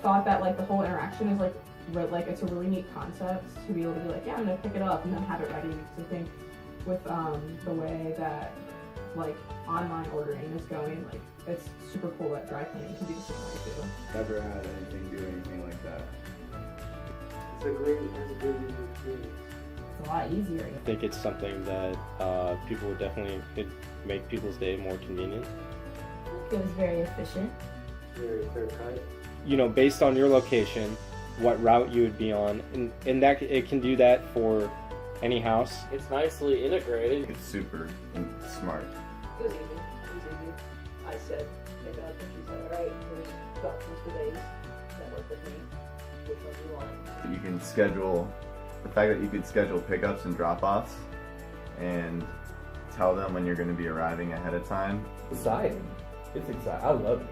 thought that like the whole interaction is like it's a really neat concept to be able to be like, yeah, I'm gonna pick it up and then have it ready. Because I think with the way that like online ordering is going, like it's super cool that dry cleaning can do the same way too. Never had anything do anything like that. It's a great user experience. It's a lot easier. I think it's something that people would definitely, it'd make people's day more convenient. It was very efficient. Very clear cut. You know, based on your location, what route you would be on, and that it can do that for any house. It's nicely integrated. It's super smart. It was easy. It was easy. I said, pick up, and she said, alright, here's options for days that work with me. Which one do you want? You can schedule, the fact that you could schedule pickups and drop-offs and tell them when you're going to be arriving ahead of time. Exciting. It's exciting. I love it.